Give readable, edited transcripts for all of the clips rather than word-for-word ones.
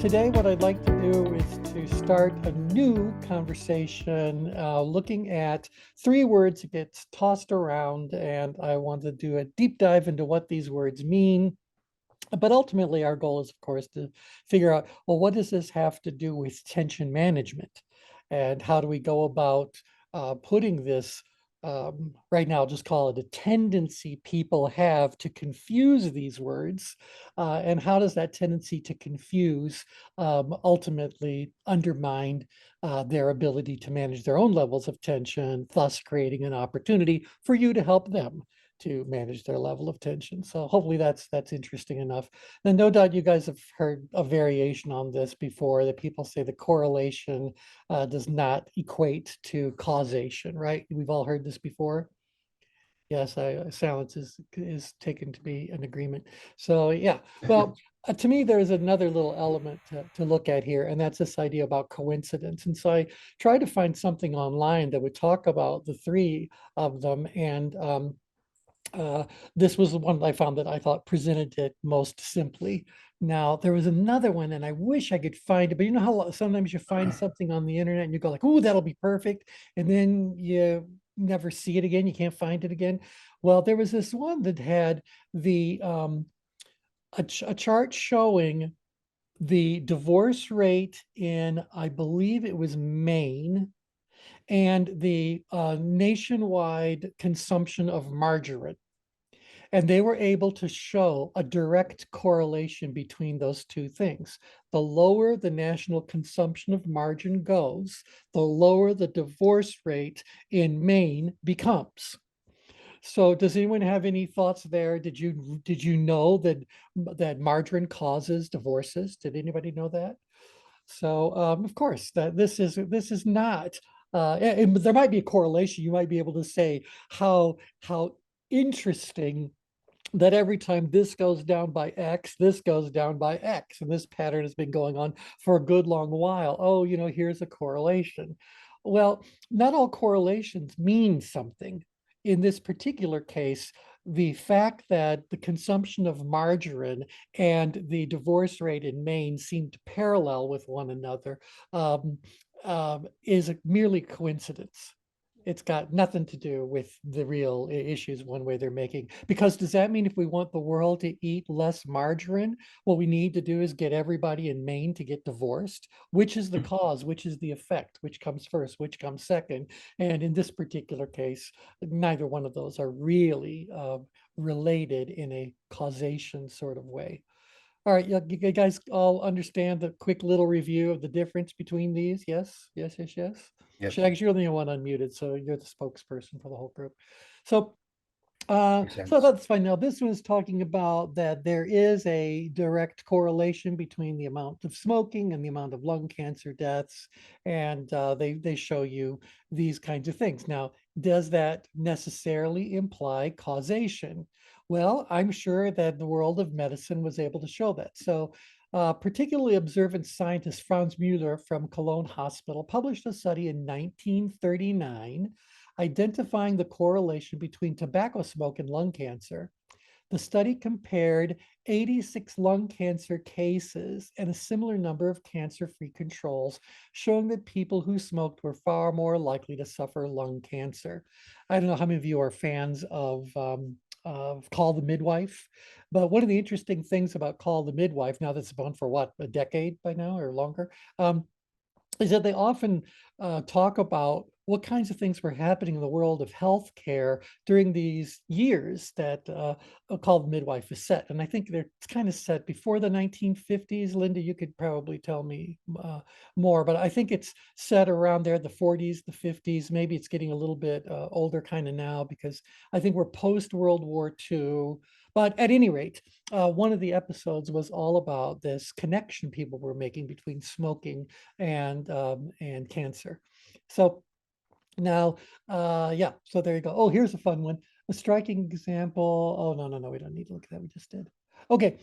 Today, what I'd like to do is to start a new conversation looking at three words that gets tossed around, and I want to do a deep dive into what these words mean. But ultimately, our goal is, of course, to figure out, well, what does this have to do with tension management? And how do we go about putting this, right now, I'll just call it a tendency people have to confuse these words. And how does that tendency to confuse ultimately undermine their ability to manage their own levels of tension, thus creating an opportunity for you to help them to manage their level of tension. So hopefully that's interesting enough. And no doubt you guys have heard a variation on this before, that people say the correlation does not equate to causation, right? We've all heard this before. Yes, silence is taken to be an agreement. So yeah, well, to me, there's another little element to look at here, and that's this idea about coincidence. And so I tried to find something online that would talk about the three of them, and uh, this was the one I found that I thought presented it most simply. Now, there was another one, and I wish I could find it, but you know how sometimes you find something on the internet and you go like, "Oh, that'll be perfect," and then you never see it again. You can't find it again. Well, there was this one that had the a chart showing the divorce rate in, I believe it was Maine, and the nationwide consumption of margarine. And they were able to show a direct correlation between those two things. The lower the national consumption of margarine goes, the lower the divorce rate in Maine becomes. So does anyone have any thoughts there? Did you know that margarine causes divorces? Did anybody know that? So of course that this is not and there might be a correlation. You might be able to say how interesting that every time this goes down by X, this goes down by X. And this pattern has been going on for a good long while. Oh, here's a correlation. Well, not all correlations mean something. In this particular case, the fact that the consumption of margarine and the divorce rate in Maine seem to parallel with one another um, is merely coincidence. It's got nothing to do with the real issues one way they're making. Because does that mean if we want the world to eat less margarine, what we need to do is get everybody in Maine to get divorced? Which is the cause? Which is the effect? Which comes first? Which comes second? And in this particular case, neither one of those are really related in a causation sort of way. All right, you guys all understand the quick little review of the difference between these? Yes, yes, yes, yes. Yes, Shags, you're the only one unmuted, so you're the spokesperson for the whole group. So, makes so sense. that's fine. Now, this one is talking about that there is a direct correlation between the amount of smoking and the amount of lung cancer deaths, and they show you these kinds of things. Now, does that necessarily imply causation? Well, I'm sure that the world of medicine was able to show that. So, particularly observant scientist Franz Mueller from Cologne Hospital published a study in 1939 identifying the correlation between tobacco smoke and lung cancer. The study compared 86 lung cancer cases and a similar number of cancer-free controls, showing that people who smoked were far more likely to suffer lung cancer. I don't know how many of you are fans of Call the Midwife, but one of the interesting things about Call the Midwife, now that's been on for what, a decade by now or longer, is that they often talk about what kinds of things were happening in the world of healthcare during these years that called midwife is set. And I think they're kind of set before the 1950s. Linda, you could probably tell me more, but I think it's set around there, the 40s, the 50s. Maybe it's getting a little bit older kind of now because I think we're post World War II. But at any rate, one of the episodes was all about this connection people were making between smoking and cancer. So now, yeah, so there you go. Oh, here's a fun one. A striking example. Oh, no, we don't need to look at that. We just did. Okay.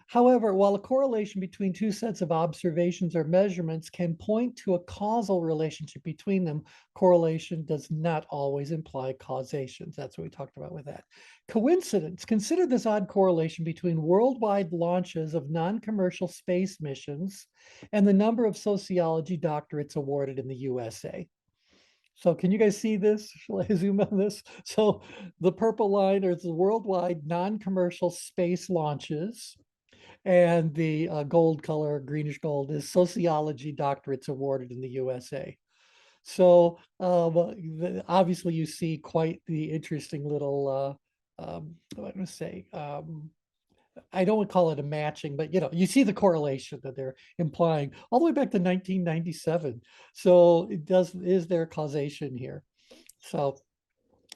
However, while a correlation between two sets of observations or measurements can point to a causal relationship between them, correlation does not always imply causation. That's what we talked about with that. Coincidence. Consider this odd correlation between worldwide launches of non-commercial space missions and the number of sociology doctorates awarded in the USA. So can you guys see this? Shall I zoom on this? So the purple line is the worldwide non-commercial space launches, and the gold color, greenish gold, is sociology doctorates awarded in the USA. So obviously you see quite the interesting little, what I'm going to say, I don't want to call it a matching, but you see the correlation that they're implying all the way back to 1997. So is there causation here? So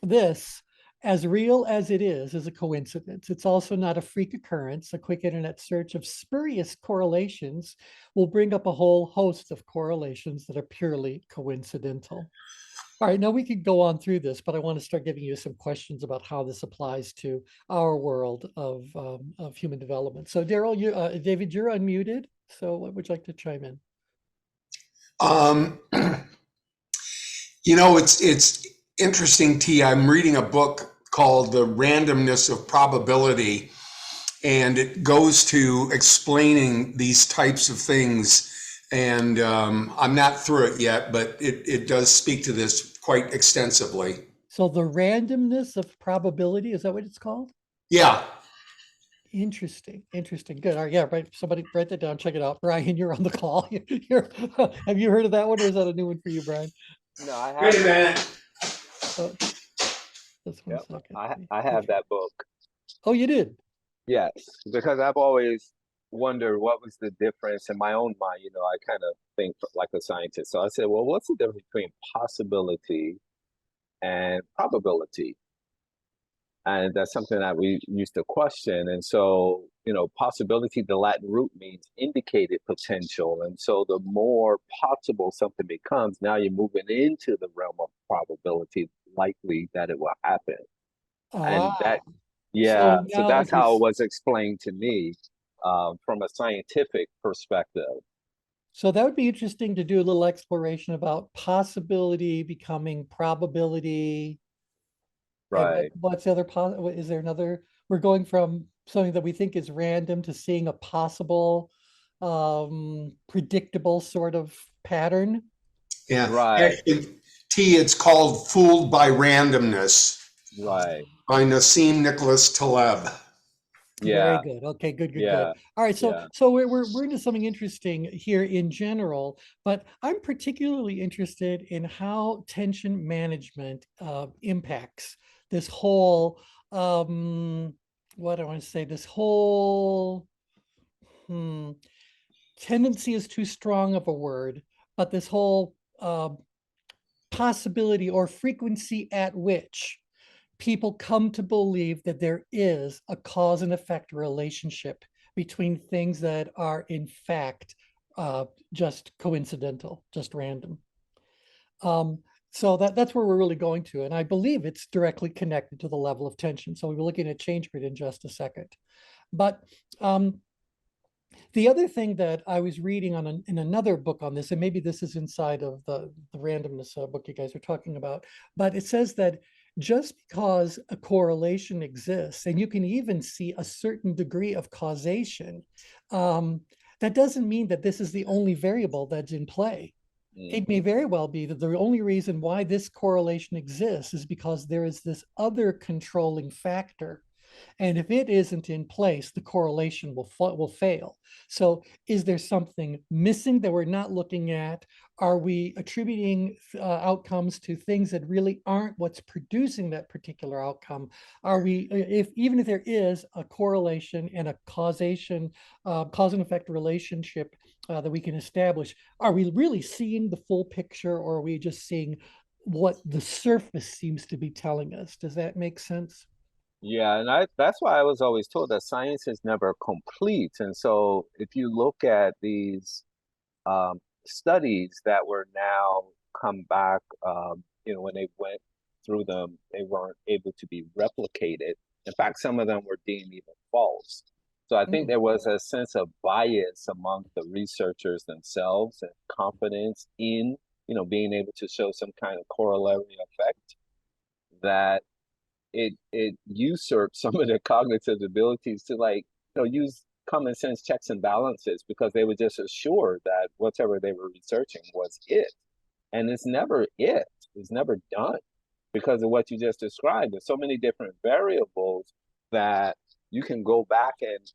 this, as real as it is a coincidence. It's also not a freak occurrence. A quick internet search of spurious correlations will bring up a whole host of correlations that are purely coincidental. All right, now we could go on through this, but I want to start giving you some questions about how this applies to our world of human development. So Daryl, David, you're unmuted. So what would you like to chime in? Um, it's interesting, T. I'm reading a book called The Randomness of Probability, and it goes to explaining these types of things. And I'm not through it yet, but it does speak to this quite extensively. So the randomness of probability, is that what it's called? Yeah. Interesting. Good. All right, yeah, right. Somebody write that down. Check it out. Brian, you're on the call. Have you heard of that one, or is that a new one for you, Brian? No, I Wait a have. minute. Oh, just one Yep, second. I have that book. Oh, you did? Yes, because I've always wondered what was the difference in my own mind. I kind of think like a scientist. So I said, well, what's the difference between possibility and probability? And that's something that we used to question. And so, possibility, the Latin root means indicated potential. And so the more possible something becomes, now you're moving into the realm of probability, likely that it will happen. And Ah, that, yeah, so so now, that's okay. how it was explained to me from a scientific perspective. So that would be interesting to do a little exploration about possibility becoming probability. And Right. what's the other, is there another, we're going from something that we think is random to seeing a possible, predictable sort of pattern. Yeah. Right. Actually, T, it's called Fooled by Randomness Right. by Nassim Nicholas Taleb. Very Yeah. good. Okay, good. Yeah. All right, so Yeah. we're into something interesting here in general, but I'm particularly interested in how tension management impacts this whole what do I want to say? This whole tendency is too strong of a word, but this whole possibility or frequency at which people come to believe that there is a cause and effect relationship between things that are in fact just coincidental, just random. So that's where we're really going to, and I believe it's directly connected to the level of tension. So we'll be looking at change grid in just a second. But the other thing that I was reading in another book on this, and maybe this is inside of the randomness book you guys are talking about, but it says that just because a correlation exists, and you can even see a certain degree of causation, that doesn't mean that this is the only variable that's in play. It may very well be that the only reason why this correlation exists is because there is this other controlling factor. And if it isn't in place, the correlation will fail. So is there something missing that we're not looking at? Are we attributing outcomes to things that really aren't what's producing that particular outcome? Are we, even if there is a correlation and a causation, cause and effect relationship that we can establish, are we really seeing the full picture, or are we just seeing what the surface seems to be telling us? Does that make sense? Yeah, and that's why I was always told that science is never complete. And so if you look at these studies that were now come back, when they went through them, they weren't able to be replicated. In fact, some of them were deemed even false. So I think Mm. there was a sense of bias among the researchers themselves and confidence in, being able to show some kind of corollary effect that it usurped some of their cognitive abilities to use common sense checks and balances because they were just assured that whatever they were researching was it. And it's never it. It's never done because of what you just described. There's so many different variables that you can go back and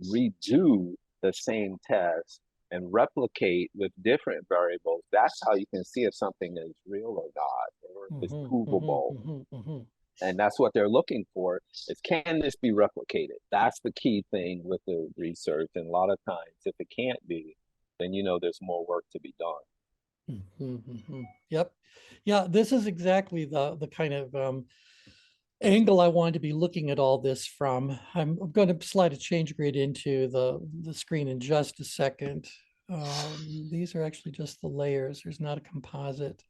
redo the same test and replicate with different variables. That's how you can see if something is real or not, or if it's provable. And that's what they're looking for is, can this be replicated? That's the key thing with the research. And a lot of times, if it can't be, then there's more work to be done. Yep. Yeah, this is exactly the kind of angle I wanted to be looking at all this from. I'm going to slide a change grid into the screen in just a second. These are actually just the layers. There's not a composite.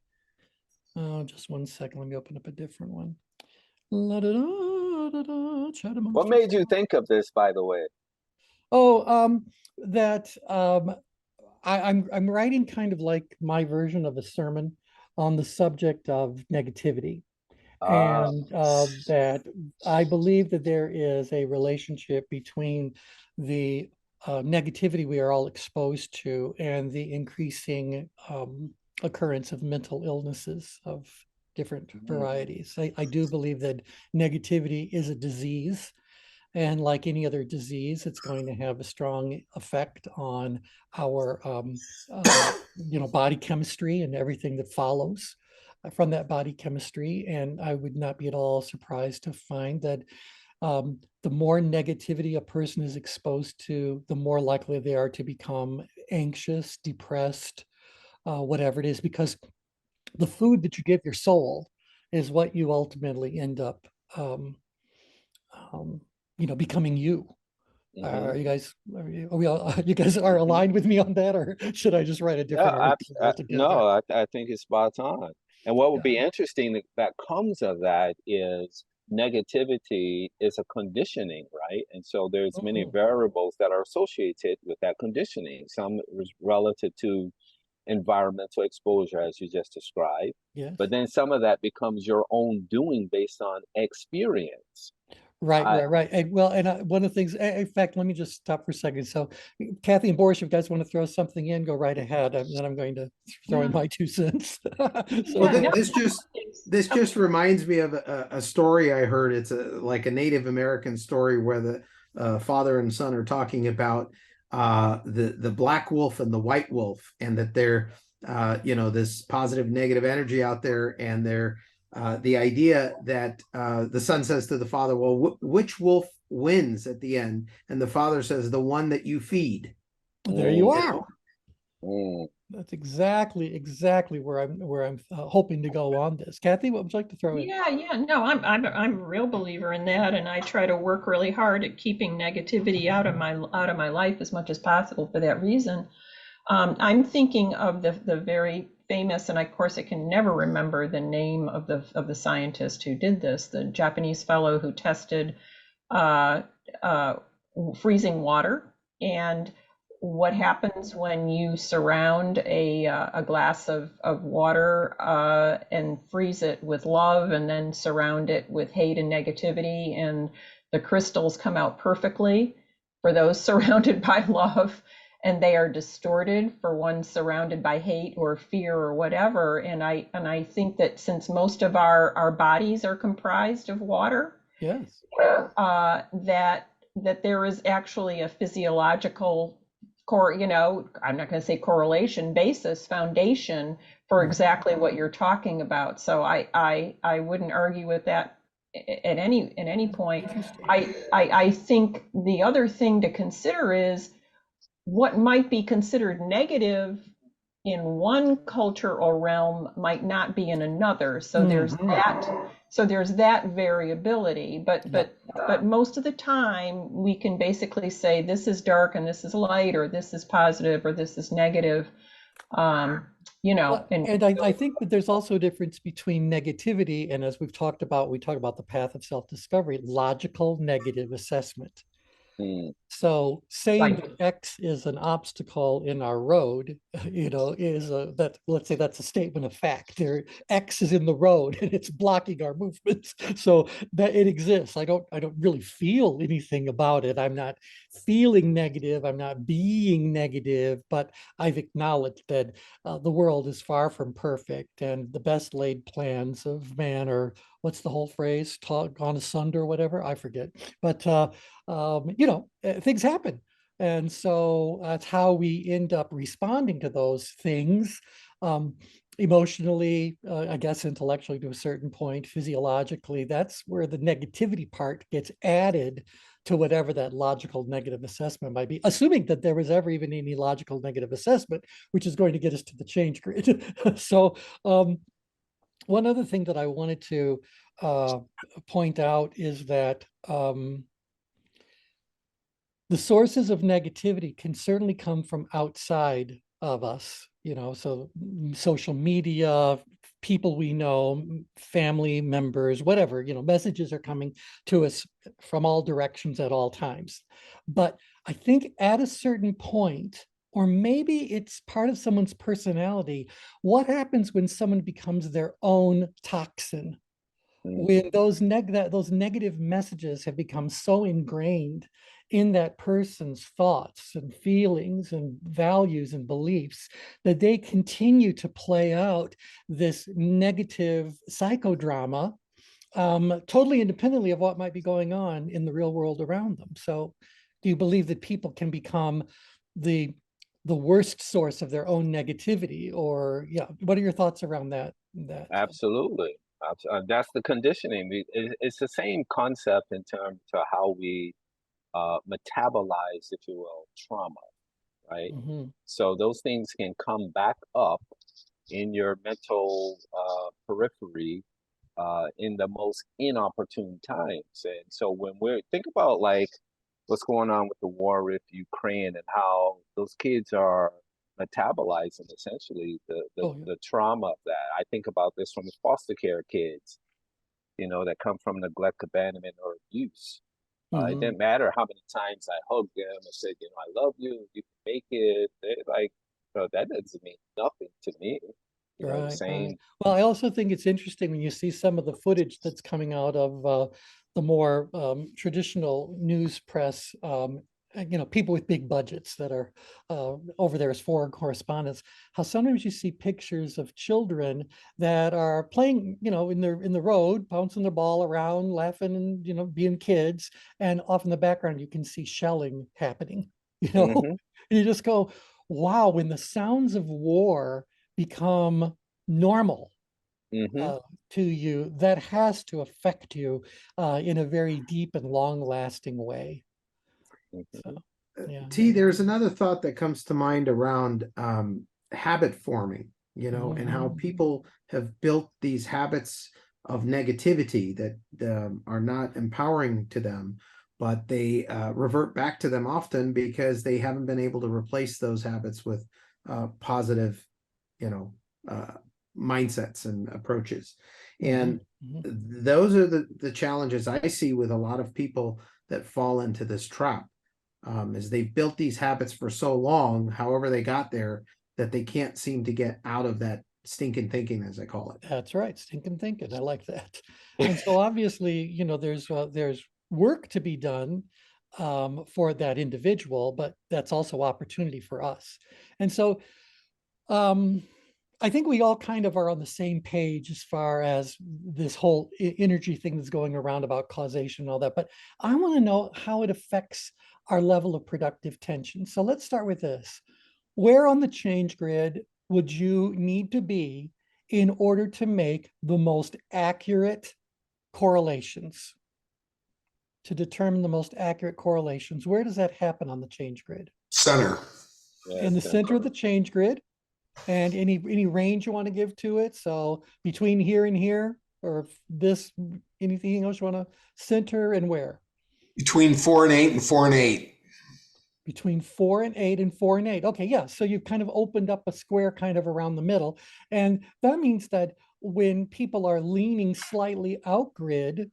Oh, just one second. Let me open up a different one. What made you think of this, by the way? Oh, that I'm writing kind of like my version of a sermon on the subject of negativity. And that I believe that there is a relationship between the negativity we are all exposed to and the increasing occurrence of mental illnesses of different varieties. I do believe that negativity is a disease. And like any other disease, it's going to have a strong effect on our, body chemistry and everything that follows from that body chemistry. And I would not be at all surprised to find that the more negativity a person is exposed to, the more likely they are to become anxious, depressed, whatever it is, because the food that you give your soul is what you ultimately end up becoming you. Are you guys, you guys are aligned with me on that, or should I just write a different article altogether? No, I think it's spot on. And what would be Yeah. interesting that comes of that is negativity is a conditioning, right? And so there's many variables that are associated with that conditioning. Some is relative to environmental exposure, as you just described. Yes. But then some of that becomes your own doing based on experience. Right. And, well, and one of the things, in fact, let me just stop for a second. So, Kathy and Boris, if you guys want to throw something in, go right ahead. And then I'm going to throw in my 2 cents. So, Well, this just reminds me of a story I heard. It's like a Native American story where the father and son are talking about the black wolf and the white wolf, and that they're this positive negative energy out there, and they're the idea that the son says to the father, well, which wolf wins at the end? And the father says, the one that you feed. There you are. Mm. That's exactly where I'm hoping to go on this. Kathy, what would you like to throw in? No, I'm a real believer in that, and I try to work really hard at keeping negativity out of my life as much as possible for that reason. I'm thinking of the very famous, and of course I can never remember the name of the scientist who did this, the Japanese fellow who tested freezing water, and what happens when you surround a glass of water and freeze it with love, and then surround it with hate and negativity, and the crystals come out perfectly for those surrounded by love, and they are distorted for one surrounded by hate or fear or whatever. And I think that since most of our bodies are comprised of water, Yes, that there is actually a physiological I'm not going to say correlation, basis, foundation for exactly what you're talking about. So I wouldn't argue with that at any point. I think the other thing to consider is what might be considered negative in one culture or realm might not be in another. So there's that variability. But most of the time we can basically say this is dark and this is light, or this is positive or this is negative. You know, Well, and I think that there's also a difference between negativity and, as we've talked about, we talk about the path of self-discovery, logical negative assessment. Mm, So saying right. that X is an obstacle in our road, is that, let's say that's a statement of fact. There, X is in the road and it's blocking our movements. So that it exists. I don't really feel anything about it. I'm not feeling negative. I'm not being negative, but I've acknowledged that the world is far from perfect, and the best laid plans of man are, what's the whole phrase? Gone asunder, whatever. I forget. But things happen. And so that's how we end up responding to those things, um, emotionally, I guess intellectually to a certain point, physiologically. That's where the negativity part gets added to whatever that logical negative assessment might be, assuming that there was ever even any logical negative assessment, which is going to get us to the change grid. So one other thing that I wanted to uh, point out is that the sources of negativity can certainly come from outside of us, so social media, people we know, family members, whatever, messages are coming to us from all directions at all times. But I think at a certain point, or maybe it's part of someone's personality, what happens when someone becomes their own toxin? mm, When those negative messages have become so ingrained in that person's thoughts and feelings and values and beliefs that they continue to play out this negative psychodrama, totally independently of what might be going on in the real world around them. So do you believe that people can become the the worst source of their own negativity? Or yeah, what are your thoughts around that? absolutely. That's the conditioning. It's the same concept in terms of how we metabolize, if you will, trauma, right? Mhm. So those things can come back up in your mental periphery in the most inopportune times. And so when we think about like what's going on with the war with Ukraine and how those kids are metabolizing essentially Oh yeah. the trauma of that. I think about this from the foster care kids, that come from neglect, abandonment, or abuse. It Mhm. didn't matter how many times I hugged them and said, I love you, you can make it. They're like, that doesn't mean nothing to me. The Right, right. same. Well, I also think it's interesting when you see some of the footage that's coming out of the more traditional news press, people with big budgets that are over there as foreign correspondents, how sometimes you see pictures of children that are playing, in the road, bouncing their ball around, laughing and, being kids. And off in the background, you can see shelling happening, you know, Hmm. and you just go, wow, when the sounds of war become normal Hmm. uh, to you, that has to affect you in a very deep and long-lasting way. So, Hmm. yeah. T, there's another thought that comes to mind around habit forming, and how Mhm. people have built these habits of negativity that are not empowering to them, but they revert back to them often because they haven't been able to replace those habits with positive, you know, uh, mindsets and approaches. Mhm. And Mhm. those are the challenges I see with a lot of people that fall into this trap, is they've built these habits for so long, however they got there, that they can't seem to get out of that stinking thinking, as I call it. That's right. Stinking thinking. I like that. And so obviously, there's work to be done for that individual, but that's also opportunity for us. And so um, I think we all kind of are on the same page as far as this whole energy thing that's going around about causation and all that. But I want to know how it affects our level of productive tension. So let's start with this. Where on the change grid would you need to be in order to make the most accurate correlations, to determine the most accurate correlations? Where does that happen on the change grid? Center. Yeah, In the center. center of the change grid. And any range you want to give to it? So between here and here, or this, anything else you want to center, and where? Between 4 and 8 and 4 and 8. Between 4 and 8 and 4 and 8. Okay, yeah. So you've kind of opened up a square kind of around the middle. And that means that when people are leaning slightly out grid,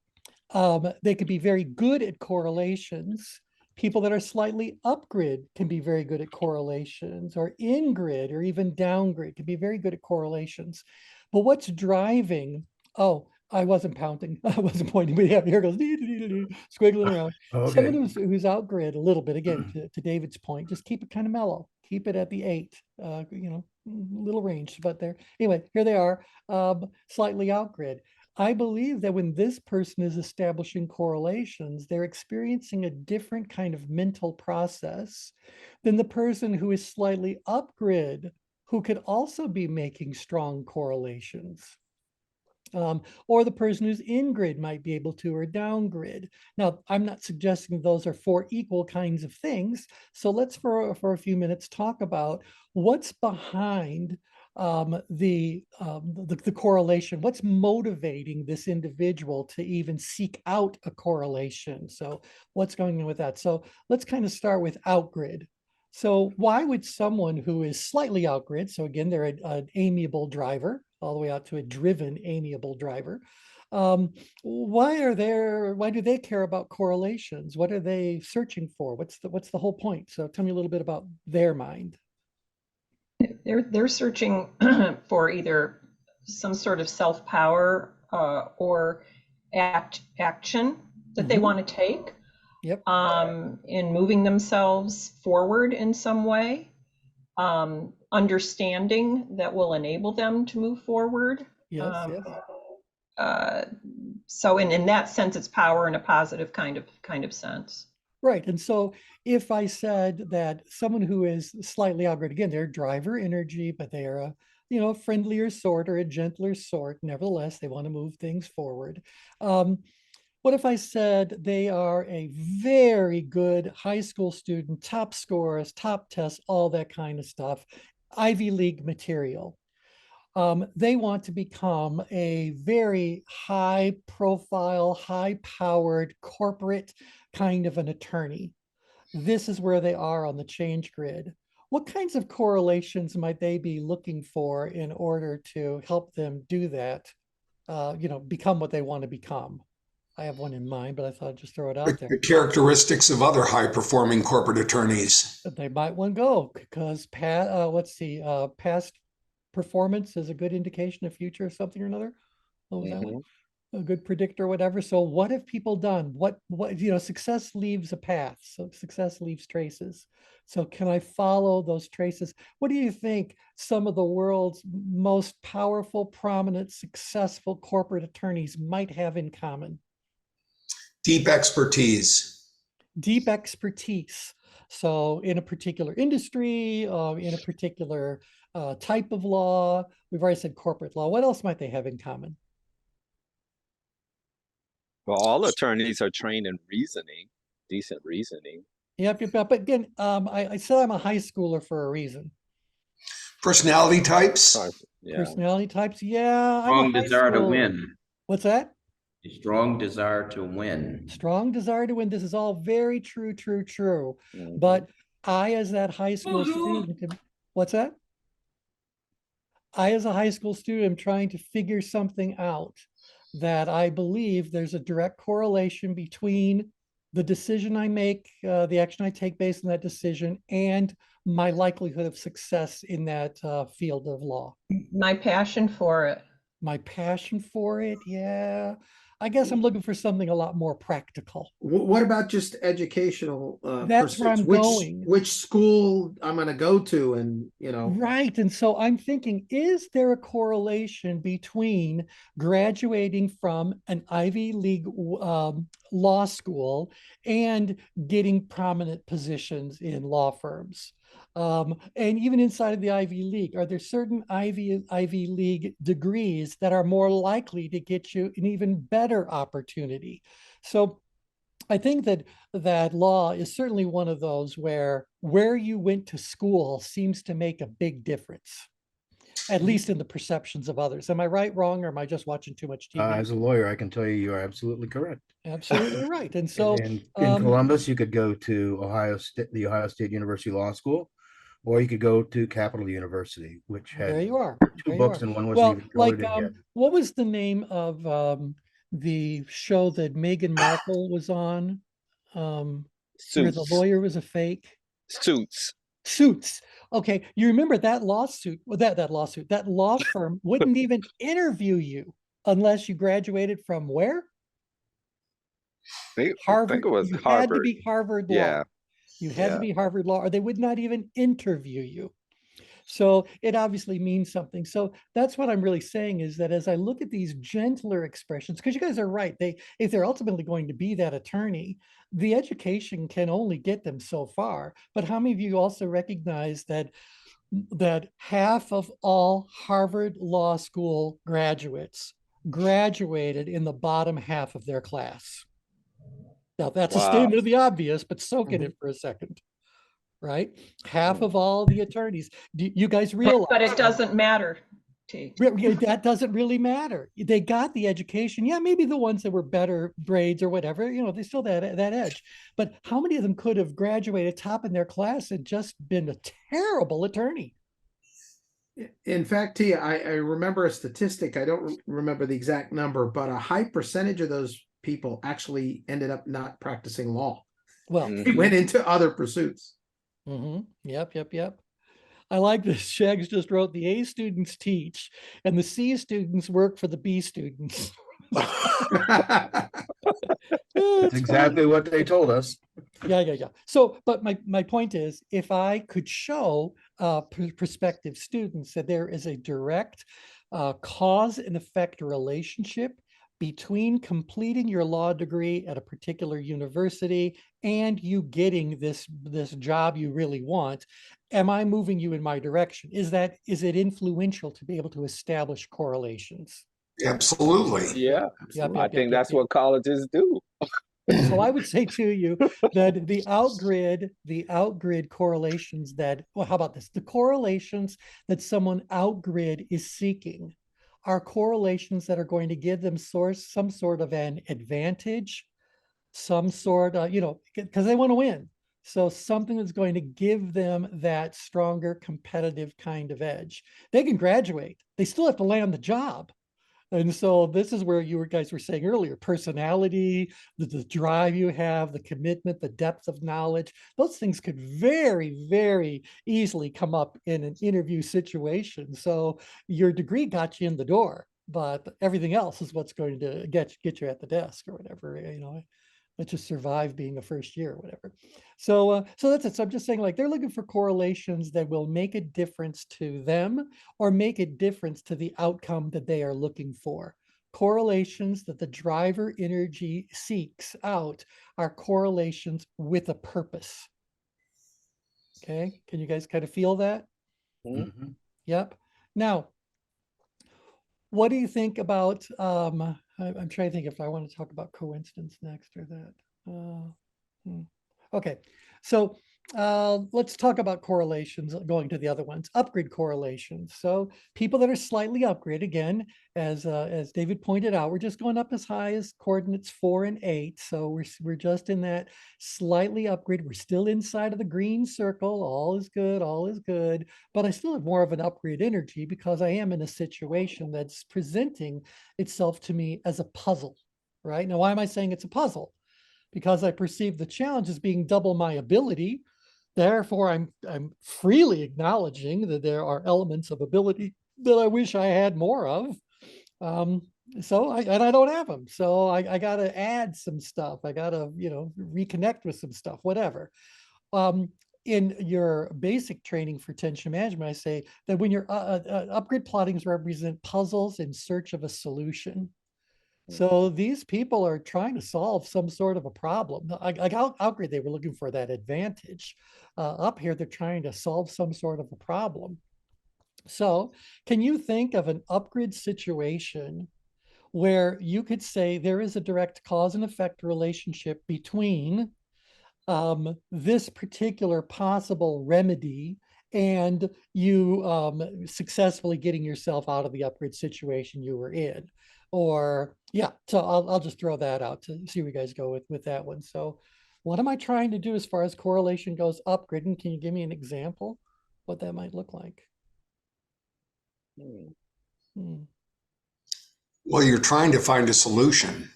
they could be very good at correlations. People that are slightly up grid can be very good at correlations, or in grid or even down grid can be very good at correlations. But what's driving, oh, I wasn't counting, I wasn't pointing, but yeah, here it goes, squiggling around. Someone who's out grid a little bit, again, to David's point, just keep it kind of mellow, keep it at the 8, little range, but there, anyway, here they are, slightly out grid. I believe that when this person is establishing correlations, they're experiencing a different kind of mental process than the person who is slightly up grid, who could also be making strong correlations. Or the person who's in grid might be able to, or down grid. Now, I'm not suggesting those are 4 equal kinds of things. So let's, for a few minutes, talk about what's behind the correlation. What's motivating this individual to even seek out a correlation? So what's going on with that? So let's kind of start with out grid. So why would someone who is slightly out grid, so again, they're an amiable driver, all the way out to a driven, amiable driver. Why do they care about correlations? What are they searching for? What's the whole point? So tell me a little bit about their mind. They're searching for either some sort of self-power or action that they want to take. Yep. In moving themselves forward in some way. Understanding that will enable them to move forward. Yes, yes. So in that sense, it's power in a positive kind of sense. Right. And so if I said that someone who is slightly outgrid, again, they're driver energy, but they are a friendlier sort or a gentler sort. Nevertheless, they want to move things forward. What if I said they are a very good high school student, top scores, top tests, all that kind of stuff, Ivy League material? They want to become a very high profile, high powered corporate kind of an attorney. This is where they are on the change grid. What kinds of correlations might they be looking for in order to help them do that, become what they want to become? I have one in mind, but I thought I'd just throw it out there. The characteristics of other high-performing corporate attorneys. They might want to go because past performance is a good indication of future something or another. What was that one? A good predictor, whatever. So what have people done? What success leaves a path. So success leaves traces. So can I follow those traces? What do you think some of the world's most powerful, prominent, successful corporate attorneys might have in common? Deep expertise. Deep expertise. So in a particular industry, in a particular type of law, we've already said corporate law. What else might they have in common? Well, all attorneys are trained in reasoning, decent reasoning. Yep. But again, I said I'm a high schooler for a reason. Personality types. Yeah. Personality types. Yeah. Strong desire to win. What's that? A strong desire to win. Strong desire to win. This is all very true, true, true. But I, as that high school student, what's that? I, as a high school student, am trying to figure something out that I believe there's a direct correlation between the decision I make, the action I take based on that decision, and my likelihood of success in that field of law. My passion for it. My passion for it, yeah. I guess I'm looking for something a lot more practical. What about just educational? That's where I'm going. Which school I'm going to go to, and Right. And so I'm thinking, is there a correlation between graduating from an Ivy League law school and getting prominent positions in law firms? And even inside of the Ivy League, are there certain Ivy League degrees that are more likely to get you an even better opportunity? So I think that law is certainly one of those where you went to school seems to make a big difference. at least in the perceptions of others. Am I right, wrong, or am I just watching too much TV? As a lawyer, I can tell you are absolutely correct. Absolutely right. And so in Columbus, you could go to the Ohio State University Law School, or you could go to Capital University, which had there you are. two There you books are. and one wasn't Well, even like, coded yet. what was the name of the show that Meghan Markle was on? Where the Suits. lawyer was a fake? Suits. Suits. Okay, you remember that lawsuit? Well, that lawsuit, that law firm wouldn't even interview you unless you graduated from where? I Harvard. think it was You Harvard. had to be Harvard Law. Yeah. You had to Yeah. be Harvard Law, or they would not even interview you. So it obviously means something. So that's what I'm really saying, is that as I look at these gentler expressions, because you guys are right, if they're ultimately going to be that attorney, the education can only get them so far. But how many of you also recognize that half of all Harvard Law School graduates graduated in the bottom half of their class? Now, that's a Wow. statement of the obvious, but soak in it for a second, right? Half of all the attorneys. Do you guys realize? But it doesn't matter, T. That doesn't really matter. They got the education. Yeah, maybe the ones that were better grades or whatever, they still had that edge. But how many of them could have graduated top in their class and just been a terrible attorney? In fact, Tia, I remember a statistic. I don't remember the exact number, but a high percentage of those people actually ended up not practicing law. Well, They went into other pursuits. Yep. I like this. Shags just wrote, the A students teach and the C students work for the B students. That's exactly what they told us. Yeah. So, but my point is, if I could show prospective students that there is a direct cause and effect relationship between completing your law degree at a particular university and you getting this job you really want, am I moving you in my direction? Is it influential to be able to establish correlations? Absolutely. Yeah. Yep, I think that's what colleges do. So I would say to you that the outgrid correlations how about this? The correlations that someone outgrid is seeking are correlations that are going to give them some sort of an advantage, some sort of, because they want to win. So something that's going to give them that stronger competitive kind of edge. They can graduate. They still have to land the job. And so this is where you guys were saying earlier, personality, the drive you have, the commitment, the depth of knowledge, those things could very, very easily come up in an interview situation. So your degree got you in the door, but everything else is what's going to get you at the desk or whatever, let's just survive being a first year or whatever. So that's it. So I'm just saying, like, they're looking for correlations that will make a difference to them or make a difference to the outcome that they are looking for. Correlations that the driver energy seeks out are correlations with a purpose. Okay, can you guys kind of feel that? Mm-hmm. Yep. Now, what do you think about, I'm trying to think if I want to talk about coincidence next or that. Okay, so let's talk about correlations, going to the other ones, upgrade correlations. So people that are slightly upgrade, again, as David pointed out, we're just going up as high as coordinates 4 and 8. So we're just in that slightly upgrade. We're still inside of the green circle. All is good, all is good. But I still have more of an upgrade energy because I am in a situation that's presenting itself to me as a puzzle, right? Now, why am I saying it's a puzzle? Because I perceive the challenge as being double my ability. Therefore, I'm freely acknowledging that there are elements of ability that I wish I had more of. So I don't have them. So I got to add some stuff. I got to, reconnect with some stuff, whatever. In your basic training for tension management, I say that when your upgrade plottings represent puzzles in search of a solution. So these people are trying to solve some sort of a problem. Outgrade, they were looking for that advantage. Up here, they're trying to solve some sort of a problem. So can you think of an upgrade situation where you could say there is a direct cause and effect relationship between this particular possible remedy and you successfully getting yourself out of the upgrade situation you were in. Or yeah, so I'll just throw that out to see where you guys go with that one. So what am I trying to do as far as correlation goes upgrading? Can you give me an example what that might look like? Well, you're trying to find a solution.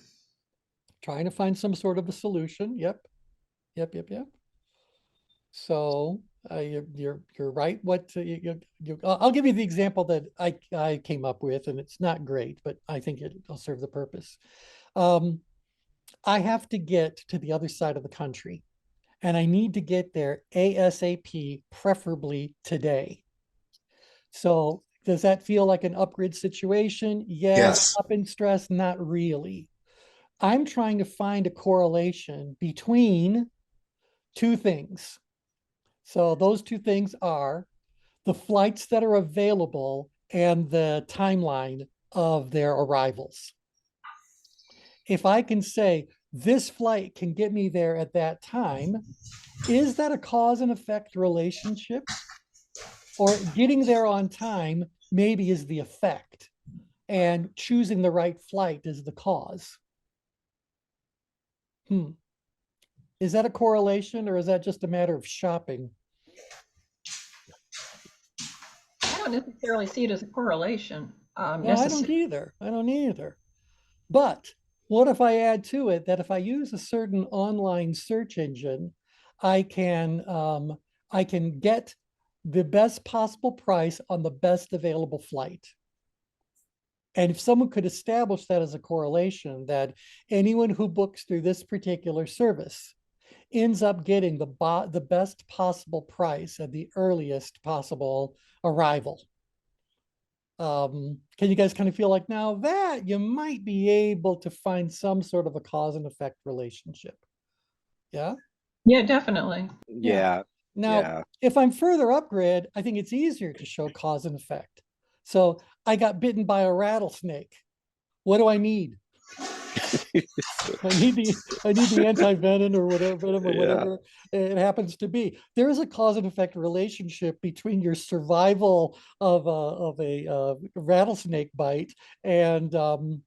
Trying to find some sort of a solution. Yep. So you're right. What I'll give you the example that I came up with, and it's not great, but I think it'll serve the purpose. I have to get to the other side of the country, and I need to get there ASAP, preferably today. So does that feel like an upgrade situation? Yes. Up in stress? Not really. I'm trying to find a correlation between two things. So those two things are the flights that are available and the timeline of their arrivals. If I can say this flight can get me there at that time, is that a cause and effect relationship? Or getting there on time maybe is the effect, and choosing the right flight is the cause. Is that a correlation, or is that just a matter of shopping? I don't necessarily see it as a correlation. No, I don't either. But what if I add to it that if I use a certain online search engine, I can get the best possible price on the best available flight. And if someone could establish that as a correlation, that anyone who books through this particular service ends up getting the best possible price at the earliest possible arrival. Can you guys kind of feel like now that you might be able to find some sort of a cause and effect relationship? Yeah? Yeah, definitely. Yeah. Now, if I'm further upgrade, I think it's easier to show cause and effect. So I got bitten by a rattlesnake. What do I need? I need the anti-venom or whatever it happens to be. There is a cause and effect relationship between your survival of a rattlesnake bite and the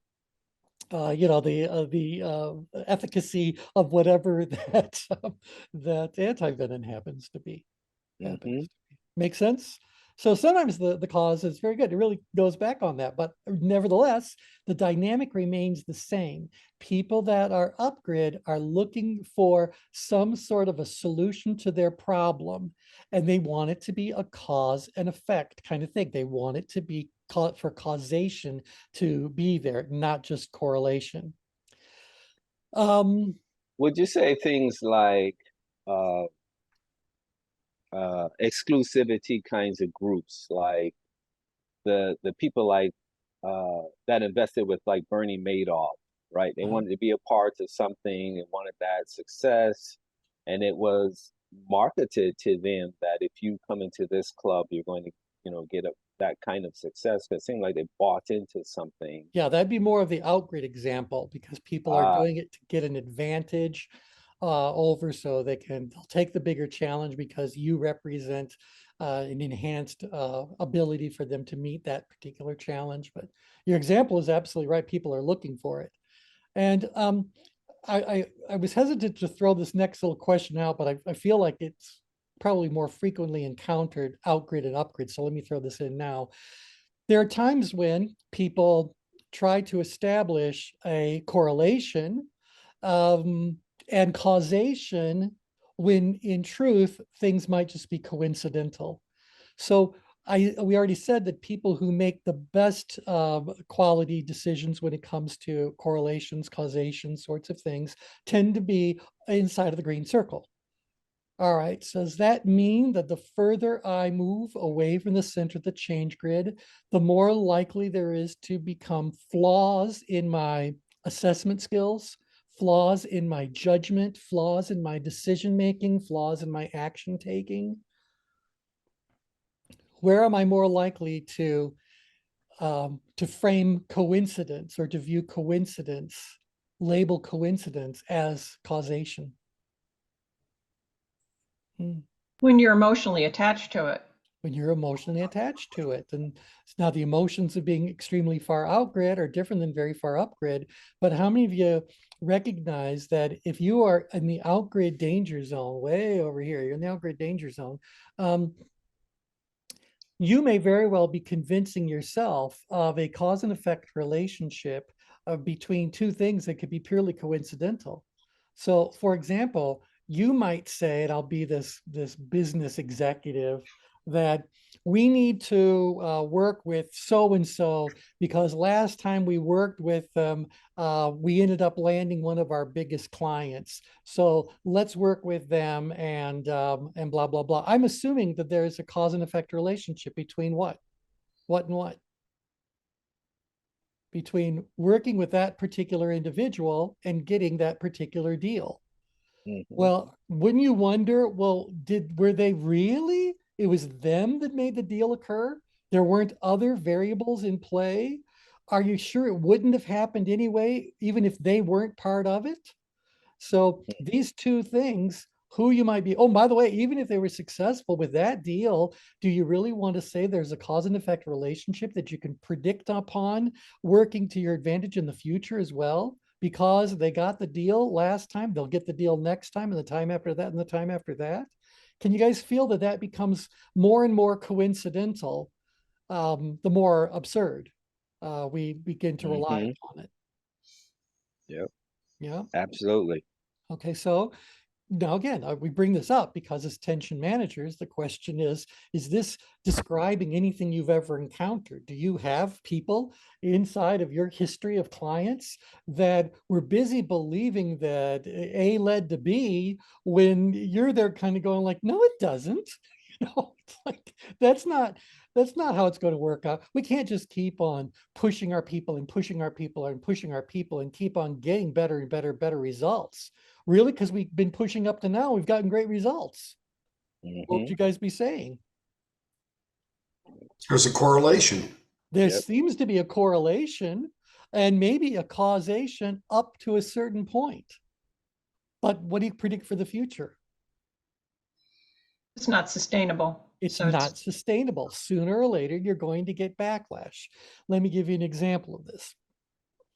efficacy of whatever that anti-venom happens to be. Make sense? So sometimes the cause is very good. It really goes back on that, but nevertheless, the dynamic remains the same. People that are upgrid are looking for some sort of a solution to their problem, and they want it to be a cause and effect kind of thing. They want it to be for causation to be there, not just correlation. Would you say things like exclusivity kinds of groups, like the people like that invested with like Bernie Madoff, right? They wanted to be a part of something and wanted that success, and it was marketed to them that if you come into this club, you're going to, get that kind of success. Because it seemed like they bought into something. Yeah, that'd be more of the outgrid example, because people are doing it to get an advantage over, so they'll take the bigger challenge because you represent an enhanced ability for them to meet that particular challenge. But your example is absolutely right. People are looking for it. And I was hesitant to throw this next little question out, but I feel like it's probably more frequently encountered outgrid and upgrid. So let me throw this in now. There are times when people try to establish a correlation and causation when in truth, things might just be coincidental. So we already said that people who make the best quality decisions when it comes to correlations, causation, sorts of things tend to be inside of the green circle. All right, so does that mean that the further I move away from the center of the change grid, the more likely there is to become flaws in my assessment skills, flaws in my judgment, flaws in my decision-making, flaws in my action taking? Where am I more likely to frame coincidence or to view coincidence, label coincidence as causation? When you're emotionally attached to it. when you're emotionally attached to it. And now the emotions of being extremely far out grid are different than very far up grid. But how many of you recognize that if you are in the out grid danger zone, way over here, you're in the out grid danger zone, you may very well be convincing yourself of a cause and effect relationship between two things that could be purely coincidental. So, for example, you might say, and I'll be this business executive, that we need to work with so and so because last time we worked with them, we ended up landing one of our biggest clients. So let's work with them and blah blah blah. I'm assuming that there is a cause and effect relationship between what and what, between working with that particular individual and getting that particular deal. Well, wouldn't you wonder, well, were they really? It was them that made the deal occur? There weren't other variables in play? Are you sure it wouldn't have happened anyway, even if they weren't part of it? So these two things, who you might be, oh, by the way, even if they were successful with that deal, do you really want to say there's a cause and effect relationship that you can predict upon working to your advantage in the future as well? Because they got the deal last time, they'll get the deal next time and the time after that and the time after that. Can you guys feel that that becomes more and more coincidental, the more absurd we begin to rely upon it? Yep, Yeah. absolutely. Okay, so now again, we bring this up because as tension managers, the question is this describing anything you've ever encountered? Do you have people inside of your history of clients that were busy believing that A led to B when you're there kind of going like, no, it doesn't. It's like that's not how it's going to work out. We can't just keep on pushing our people and pushing our people and pushing our people and keep on getting better and better results. Really, because we've been pushing up to now, we've gotten great results. What would you guys be saying? There's a correlation. There Yep. seems to be a correlation and maybe a causation up to a certain point. But what do you predict for the future? It's not sustainable. It's So not sustainable. Sooner or later, you're going to get backlash. Let me give you an example of this.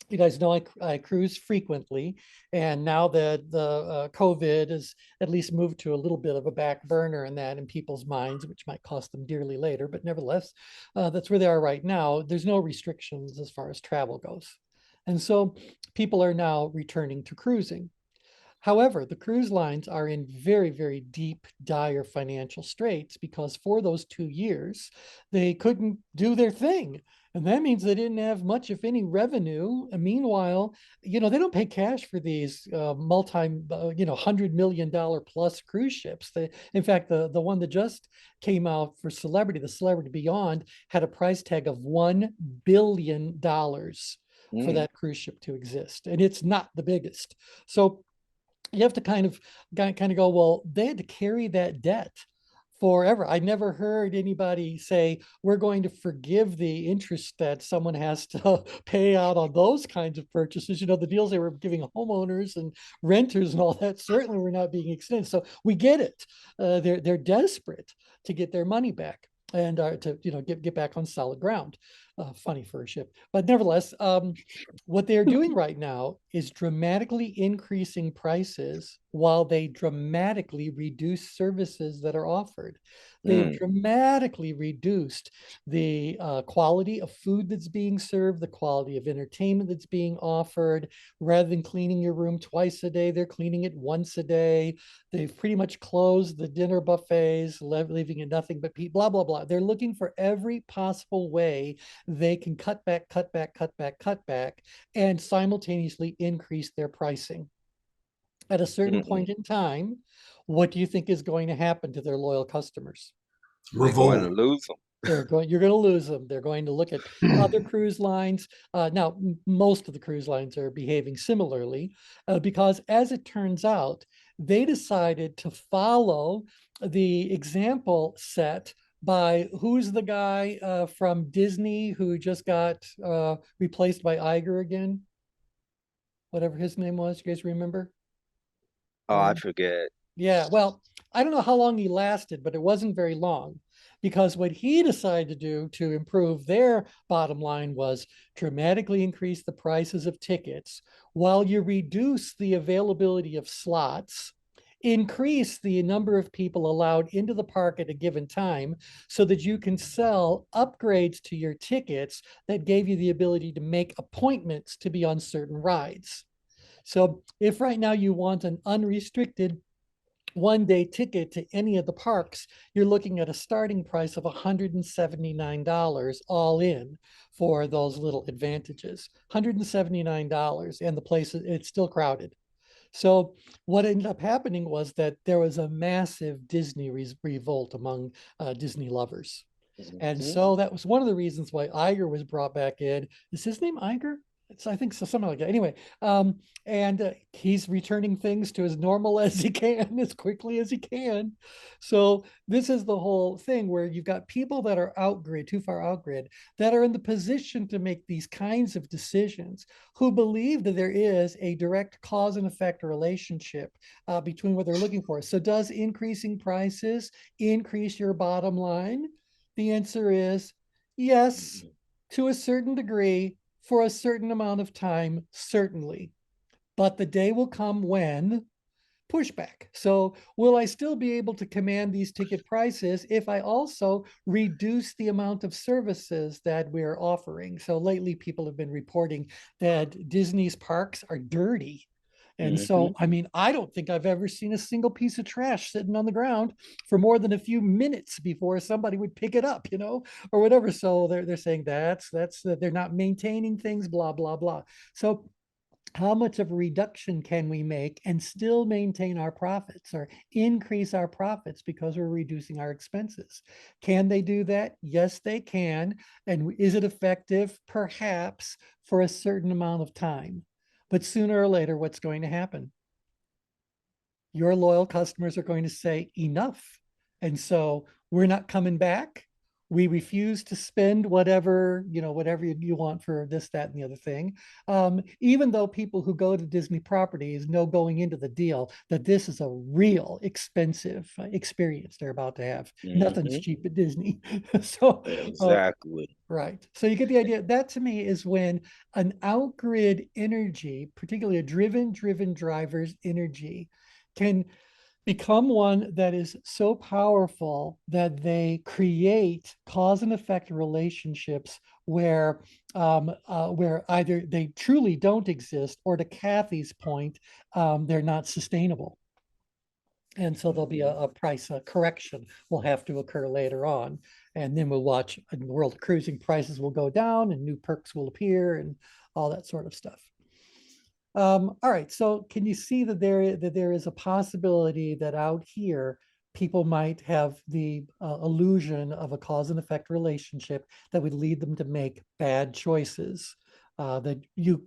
You guys know I cruise frequently, and now that the COVID has at least moved to a little bit of a back burner in that in people's minds, which might cost them dearly later, but nevertheless, that's where they are right now. There's no restrictions as far as travel goes. And so people are now returning to cruising. However, the cruise lines are in very deep, dire financial straits because for those 2 years, they couldn't do their thing. And that means they didn't have much, if any, revenue. And meanwhile, they don't pay cash for these $100 million plus cruise ships. In fact, the one that just came out for Celebrity, the Celebrity Beyond, had a price tag of $1 billion for that cruise ship to exist. And it's not the biggest. So you have to kind of go, well, they had to carry that debt forever. I never heard anybody say, we're going to forgive the interest that someone has to pay out on those kinds of purchases. The deals they were giving homeowners and renters and all that certainly were not being extended. So we get it. They're desperate to get their money back and to get back on solid ground. Funny for a ship, but nevertheless, what they're doing right now is dramatically increasing prices while they dramatically reduce services that are offered. They've dramatically reduced the quality of food that's being served, the quality of entertainment that's being offered. Rather than cleaning your room twice a day, they're cleaning it once a day. They've pretty much closed the dinner buffets, leaving it nothing but blah, blah, blah. They're looking for every possible way they can cut back, and simultaneously increase their pricing. At a certain point in time, what do you think is going to happen to their loyal customers? We're going to lose them. You're going to lose them. They're going to look at other cruise lines. Now, most of the cruise lines are behaving similarly because, as it turns out, they decided to follow the example set by who's the guy from Disney who just got replaced by Iger again? Whatever his name was, you guys remember? Oh, I forget. Yeah, well, I don't know how long he lasted, but it wasn't very long because what he decided to do to improve their bottom line was dramatically increase the prices of tickets while you reduce the availability of slots, increase the number of people allowed into the park at a given time so that you can sell upgrades to your tickets that gave you the ability to make appointments to be on certain rides. So if right now you want an unrestricted one-day ticket to any of the parks, you're looking at a starting price of $179 all in for those little advantages. $179, and the place, it's still crowded. So what ended up happening was that there was a massive Disney revolt among Disney lovers. And so that was one of the reasons why Iger was brought back in. Is his name Iger? I think so, something like that. Anyway, and he's returning things to as normal as he can, as quickly as he can. So this is the whole thing where you've got people that are outgrid, too far outgrid, that are in the position to make these kinds of decisions, who believe that there is a direct cause and effect relationship between what they're looking for. So does increasing prices increase your bottom line? The answer is yes, to a certain degree, for a certain amount of time, certainly. But the day will come when pushback. So will I still be able to command these ticket prices if I also reduce the amount of services that we're offering? So lately people have been reporting that Disney's parks are dirty. And so, I mean, I don't think I've ever seen a single piece of trash sitting on the ground for more than a few minutes before somebody would pick it up, or whatever. So they're saying that's they're not maintaining things, blah, blah, blah. So how much of a reduction can we make and still maintain our profits or increase our profits because we're reducing our expenses? Can they do that? Yes, they can. And is it effective? Perhaps, for a certain amount of time. But sooner or later, what's going to happen? Your loyal customers are going to say enough. And so we're not coming back. We refuse to spend whatever you want for this, that, and the other thing. Even though people who go to Disney properties know going into the deal that this is a real expensive experience they're about to have. Nothing's cheap at Disney. So exactly. right. So you get the idea. That to me is when an outgrid energy, particularly a driven driver's energy, can become one that is so powerful that they create cause and effect relationships where either they truly don't exist, or to Kathy's point, they're not sustainable. And so there'll be a price correction will have to occur later on. And then we'll watch in the world of cruising, prices will go down and new perks will appear and all that sort of stuff. All right, so can you see that there is a possibility that out here people might have the illusion of a cause and effect relationship that would lead them to make bad choices that you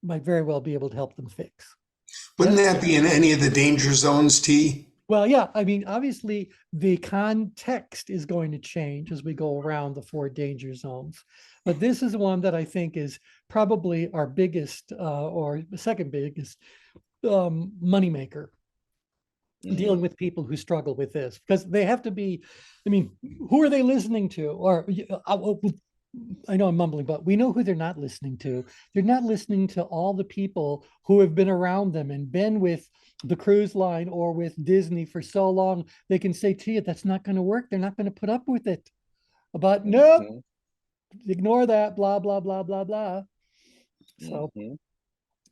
might very well be able to help them fix? Wouldn't that be in any of the danger zones, T? Well, yeah, I mean, obviously the context is going to change as we go around the 4 danger zones. But this is one that I think is probably our biggest or second biggest moneymaker, dealing with people who struggle with this, because they have to be, I mean, who are they listening to? Or I know I'm mumbling, but we know who they're not listening to. They're not listening to all the people who have been around them and been with the cruise line or with Disney for so long. They can say to you, that's not going to work. They're not going to put up with it. But nope, ignore that, blah, blah, blah, blah, blah.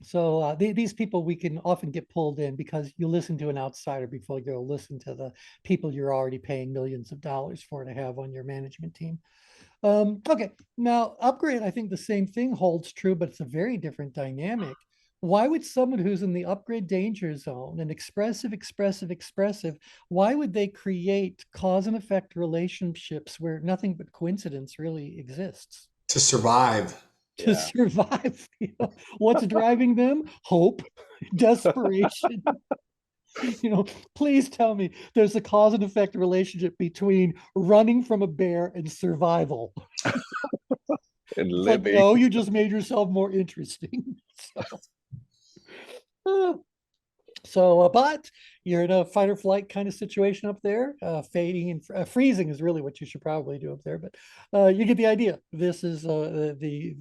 So these people, we can often get pulled in because you listen to an outsider before you go listen to the people you're already paying millions of dollars for to have on your management team. Okay, now upgrade, I think the same thing holds true, but it's a very different dynamic. Why would someone who's in the upgrade danger zone and expressive, why would they create cause and effect relationships where nothing but coincidence really exists? To survive. To survive. What's driving them? Hope, desperation. Please tell me there's a cause and effect relationship between running from a bear and survival. And like, living. no, you just made yourself more interesting. So, but you're in a fight or flight kind of situation up there. Fading and freezing is really what you should probably do up there. But you get the idea. This is the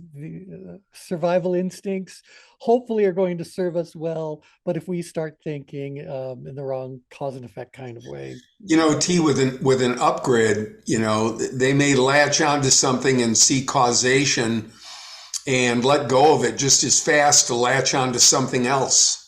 survival instincts. Hopefully, are going to serve us well. But if we start thinking in the wrong cause and effect kind of way, You know, T, with an upgrade, you know, they may latch onto something and see causation and let go of it just as fast to latch onto something else.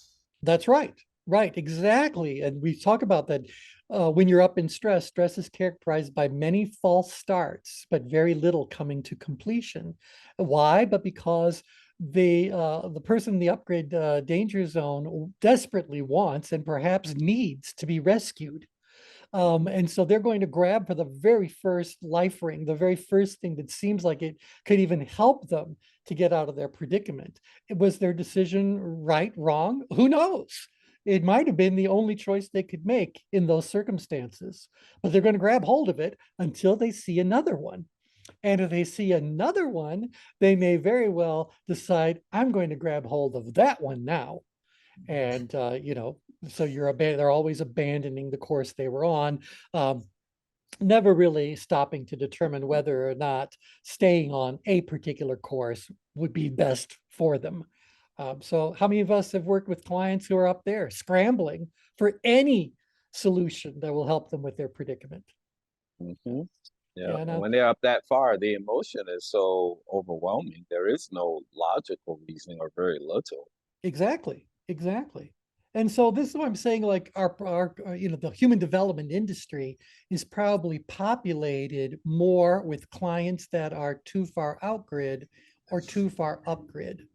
that's right. Right, exactly. And we talk about that when you're up in stress. Stress is characterized by many false starts, but very little coming to completion. Why? But because the person in the upgrade danger zone desperately wants and perhaps needs to be rescued. And so they're going to grab for the very first life ring, the very first thing that seems like it could even help them to get out of their predicament. Was their decision right, wrong? Who knows? It might have been the only choice they could make in those circumstances, but they're going to grab hold of it until they see another one. And if they see another one, they may very well decide, I'm going to grab hold of that one now. And so they're always abandoning the course they were on, never really stopping to determine whether or not staying on a particular course would be best for them. So how many of us have worked with clients who are up there scrambling for any solution that will help them with their predicament? Yeah. Yeah, And when they're up that far, the emotion is so overwhelming. There is no logical reasoning or very little. exactly, exactly. And so this is what I'm saying, like our the human development industry is probably populated more with clients that are too far out grid or too far up grid.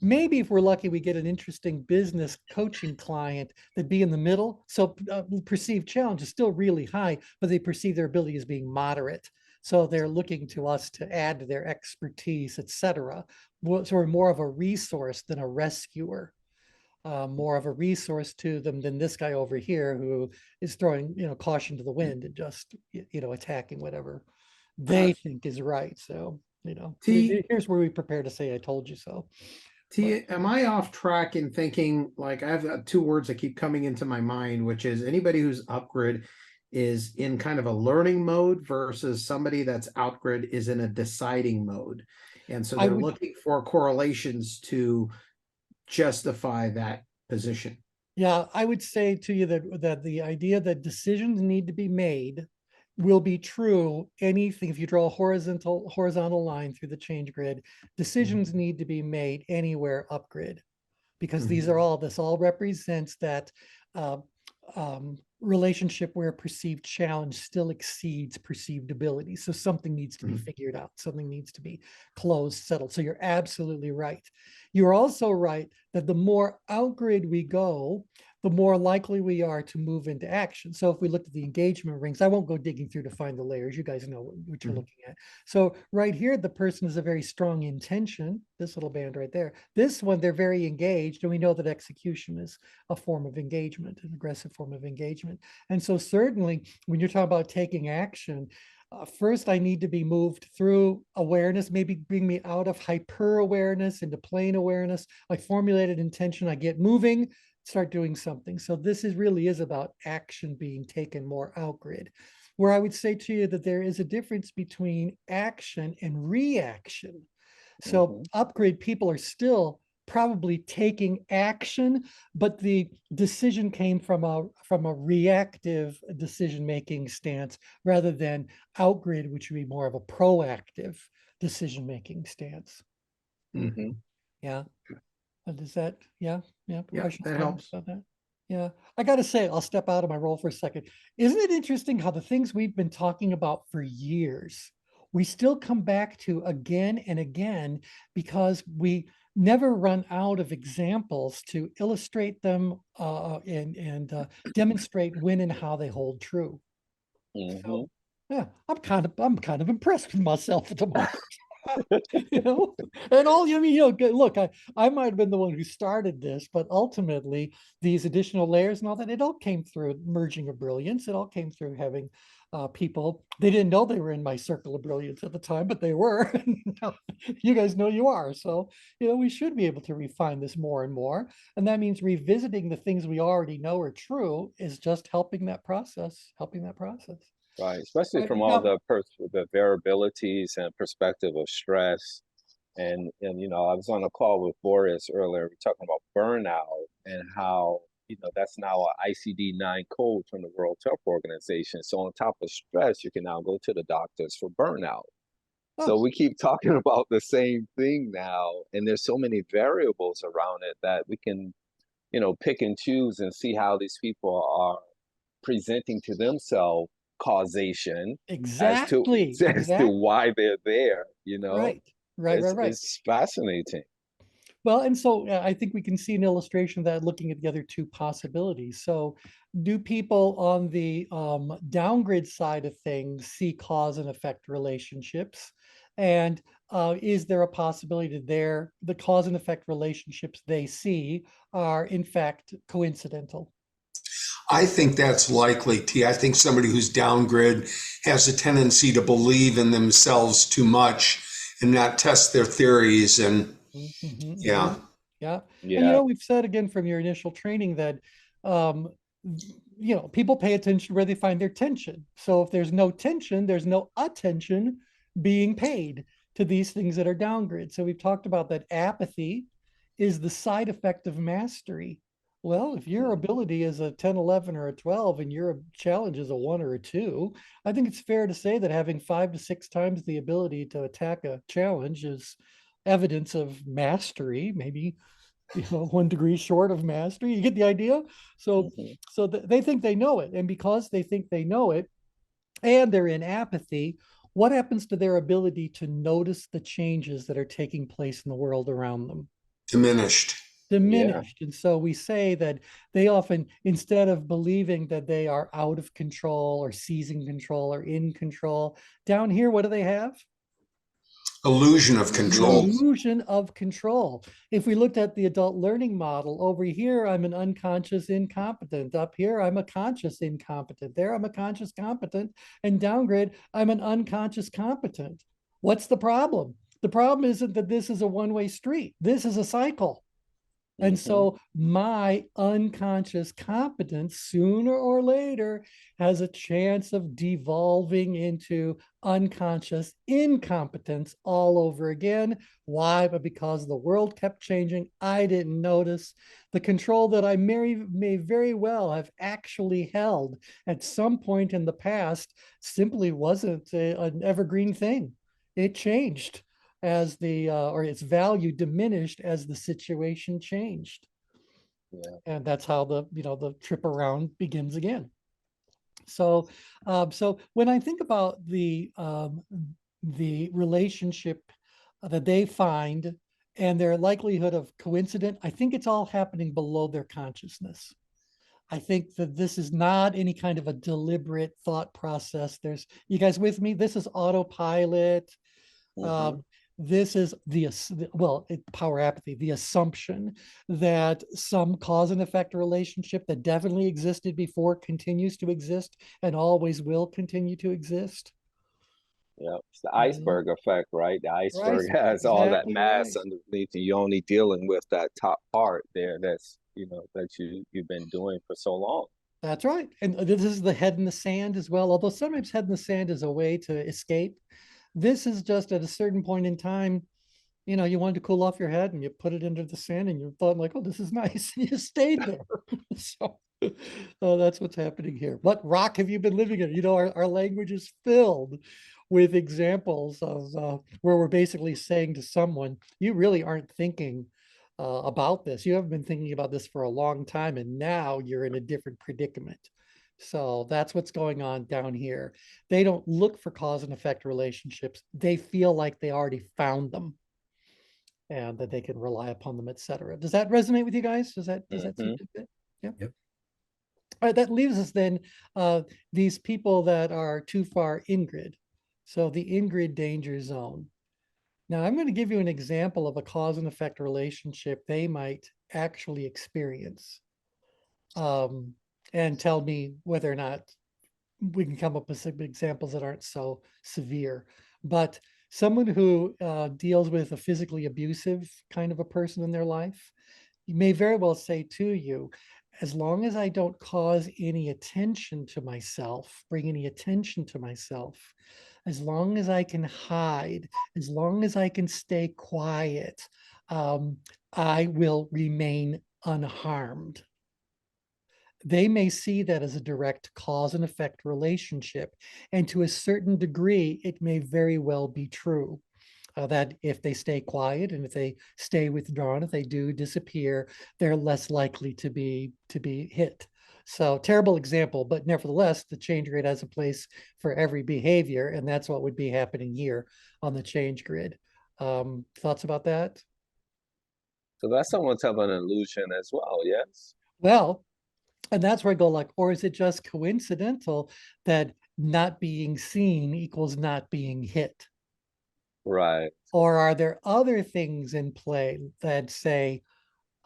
Maybe if we're lucky, we get an interesting business coaching client that be in the middle. So perceived challenge is still really high, but they perceive their ability as being moderate. So they're looking to us to add to their expertise, etc. So we're more of a resource than a rescuer. More of a resource to them than this guy over here who is throwing caution to the wind and just attacking whatever they think is right. So T here's where we prepare to say I told you so. T, am I off track in thinking, like, I've got two words that keep coming into my mind, which is anybody who's upgrid is in kind of a learning mode versus somebody that's outgrid is in a deciding mode. And so I they're would looking for correlations to justify that position. Yeah, I would say to you that the idea that decisions need to be made will be true anything. If you draw a horizontal line through the change grid, decisions need to be made anywhere upgrid, because these are all, this all represents that uh, relationship where perceived challenge still exceeds perceived ability. So something needs to be figured out. Something needs to be closed, settled. So you're absolutely right. You're also right that the more outgrid we go, the more likely we are to move into action. So if we look at the engagement rings, I won't go digging through to find the layers. You guys know what you're looking at. So right here, the person is a very strong intention, this little band right there. This one, they're very engaged, and we know that execution is a form of engagement, an aggressive form of engagement. And so certainly when you're talking about taking action, first, I need to be moved through awareness, maybe bring me out of hyper awareness into plane awareness. I formulated intention, I get moving, start doing something. So this really is about action being taken more outgrid. Where I would say to you that there is a difference between action and reaction. So upgrade people are still probably taking action, but the decision came from a reactive decision-making stance rather than outgrid, which would be more of a proactive decision-making stance. Yeah. Does that, yeah. Yeah, Questions, that comments helps. about that? Yeah, I gotta say, I'll step out of my role for a second. Isn't it interesting how the things we've been talking about for years, we still come back to again and again because we never run out of examples to illustrate them and demonstrate when and how they hold true. So yeah, I'm kind of impressed with myself at the moment. You know, and all, I mean, look, I might have been the one who started this, but ultimately these additional layers and all that, it all came through merging of brilliance. It all came through having people, they didn't know they were in my circle of brilliance at the time, but they were. Now, you guys know you are. So, we should be able to refine this more and more. And that means revisiting the things we already know are true is just helping that process, Right, especially Right from all now, the variabilities and perspective of stress. And I was on a call with Boris earlier, talking about burnout and how, that's now a ICD-9 code from the World Health Organization. So on top of stress, you can now go to the doctors for burnout. So oh, we keep talking about the same thing now, and there's so many variables around it that we can, pick and choose and see how these people are presenting to themselves causation as to exactly. why they're there. Right, right, right, right. It's fascinating. Well, and so I think we can see an illustration of that looking at the other two possibilities. So, do people on the downgrade side of things see cause and effect relationships? And is there a possibility that the cause and effect relationships they see are in fact coincidental? I think that's likely, T. I think somebody who's downgrade has a tendency to believe in themselves too much and not test their theories. And yeah, Yeah. And Yeah, we've said again from your initial training that um, people pay attention where they find their tension. So if there's no tension, there's no attention being paid to these things that are downgrade. So we've talked about that apathy is the side effect of mastery. Well, if your ability is a 10, 11, or a 12, and your challenge is a 1 or a 2, I think it's fair to say that having 5 to 6 times the ability to attack a challenge is evidence of mastery, maybe 1 degree short of mastery. You get the idea? So mhm. they think they know it, and because they think they know it and they're in apathy, what happens to their ability to notice the changes that are taking place in the world around them? diminished. Yeah, Diminished. And so we say that they often, instead of believing that they are out of control or seizing control or in control, down here, what do they have? Illusion of The control. illusion of control. If we looked at the adult learning model, over here, I'm an unconscious incompetent. Up here, I'm a conscious incompetent. There, I'm a conscious competent. And downgrade, I'm an unconscious competent. What's the problem? The problem isn't that this is a one-way street. This is a cycle. And hmm so my unconscious competence sooner or later has a chance of devolving into unconscious incompetence all over again. Why? But because the world kept changing, I didn't notice. The control that I may very well have actually held at some point in the past simply wasn't an evergreen thing. It changed as or its value diminished as the situation changed. yeah, And that's how the trip around begins again. So, so when I think about the relationship that they find and their likelihood of coincidence, I think it's all happening below their consciousness. I think that this is not any kind of a deliberate thought process. You guys with me? This is autopilot. hmm Um, this is power apathy, the assumption that some cause and effect relationship that definitely existed before continues to exist and always will continue to exist. yeah. It's the Mhm. iceberg effect, right? The Right, iceberg has all that exactly mass right. underneath, and you're only dealing with that top part there. That you've been doing for so long. That's right. And this is the head in the sand as well. Although sometimes head in the sand is a way to escape. This is just at a certain point in time, you wanted to cool off your head and you put it into the sand and you thought like, oh, this is nice. And you stayed there. So that's what's happening here. What rock have you been living in? Our language is filled with examples of where we're basically saying to someone, you really aren't thinking about this. You haven't been thinking about this for a long time, and now you're in a different predicament. So that's what's going on down here. They don't look for cause and effect relationships. They feel like they already found them and that they can rely upon them, etc. Does that resonate with you guys? Does that seem hmm to fit? Yeah. Yep. All right, that leaves us then these people that are too far in grid. So the in grid danger zone. Now, I'm going to give you an example of a cause and effect relationship they might actually experience, and tell me whether or not we can come up with some examples that aren't so severe. But someone who deals with a physically abusive kind of a person in their life, you may very well say to you, as long as I don't cause any attention to myself, bring any attention to myself, as long as I can hide, as long as I can stay quiet, I will remain unharmed. They may see that as a direct cause and effect relationship. And to a certain degree, it may very well be true. That if they stay quiet and if they stay withdrawn, if they do disappear, they're less likely to be hit. So terrible example, but nevertheless, the change grid has a place for every behavior, and that's what would be happening here on the change grid. Thoughts about that? So that's somewhat of an illusion as well, yes? Well, and that's where I go like, or is it just coincidental that not being seen equals not being hit? Right. Or are there other things in play that say,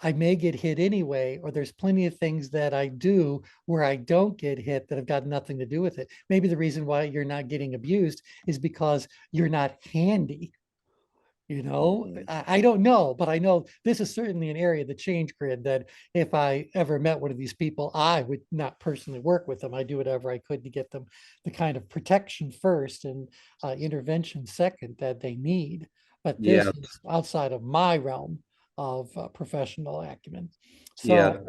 I may get hit anyway, or there's plenty of things that I do where I don't get hit that have got nothing to do with it. Maybe the reason why you're not getting abused is because you're not handy. I don't know, but I know this is certainly an area of the change grid that if I ever met one of these people, I would not personally work with them. I do whatever I could to get them the kind of protection first and intervention second that they need. But this Yeah, is outside of my realm of professional acumen. yeah. So,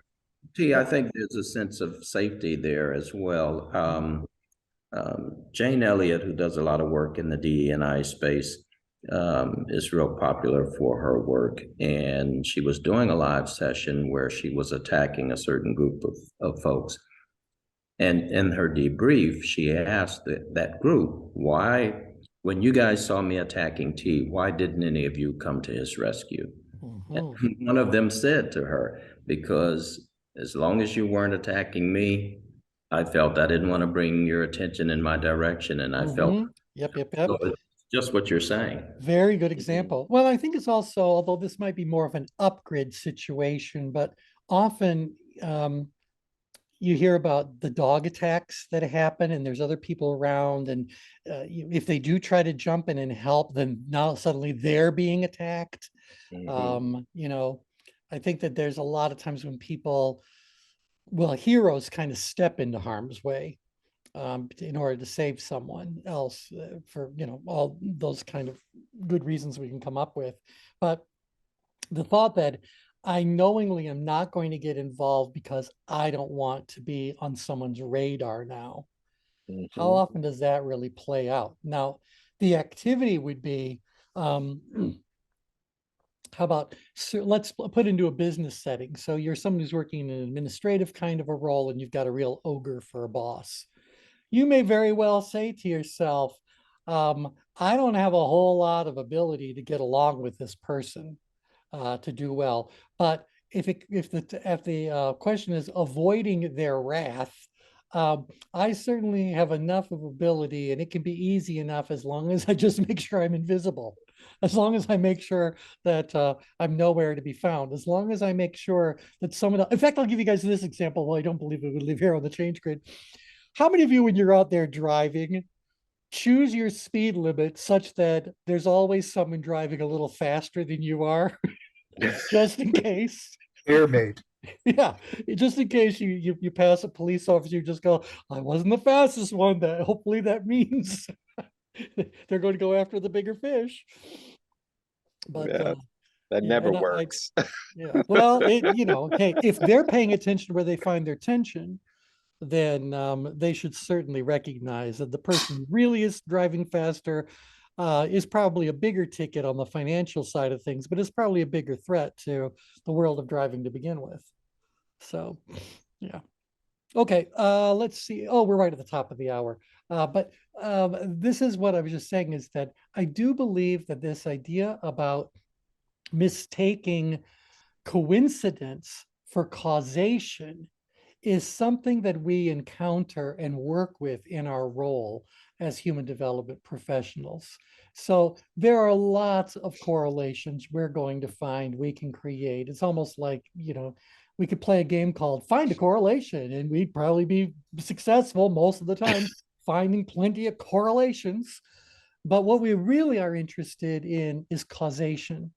T, I think there's a sense of safety there as well. Jane Elliott, who does a lot of work in the DE&I space, is real popular for her work. And she was doing a live session where she was attacking a certain group of folks. And in her debrief, she asked that group, why, when you guys saw me attacking T, why didn't any of you come to his rescue? And one of them said to her, because as long as you weren't attacking me, I felt I didn't want to bring your attention in my direction. And I felt yep. so it's just what you're saying. Very good example. Well, I think it's also, although this might be more of an upgrade situation, but often you hear about the dog attacks that happen and there's other people around, and if they do try to jump in and help, then now suddenly they're being attacked. I think that there's a lot of times when people, well, heroes kind of step into harm's way in order to save someone else, for all those kind of good reasons we can come up with. But the thought that I knowingly am not going to get involved because I don't want to be on someone's radar now. How often does that really play out? Now, the activity would be, how about, so let's put into a business setting. So you're someone who's working in an administrative kind of a role and you've got a real ogre for a boss. You may very well say to yourself, I don't have a whole lot of ability to get along with this person to do well. But if the question is avoiding their wrath, I certainly have enough of ability, and it can be easy enough as long as I just make sure I'm invisible, as long as I make sure that I'm nowhere to be found, as long as I make sure that someone. In fact, I'll give you guys this example. Well, I don't believe it would live here on the change grid. How many of you, when you're out there driving, choose your speed limit such that there's always someone driving a little faster than you are, just in case? Airmate. Yeah, just in case you pass a police officer, you just go, I wasn't the fastest one. That hopefully that means they're going to go after the bigger fish. But Yeah, that yeah, never and works. yeah, well, hey, if they're paying attention where they find their tension, then they should certainly recognize that the person who really is driving faster is probably a bigger ticket on the financial side of things, but it's probably a bigger threat to the world of driving to begin with. So, yeah. Okay, let's see. Oh, we're right at the top of the hour. But this is what I was just saying, is that I do believe that this idea about mistaking coincidence for causation is something that we encounter and work with in our role as human development professionals. So there are lots of correlations we're going to find we can create. It's almost like, we could play a game called Find a Correlation, and we'd probably be successful most of the time finding plenty of correlations. But what we really are interested in is causation.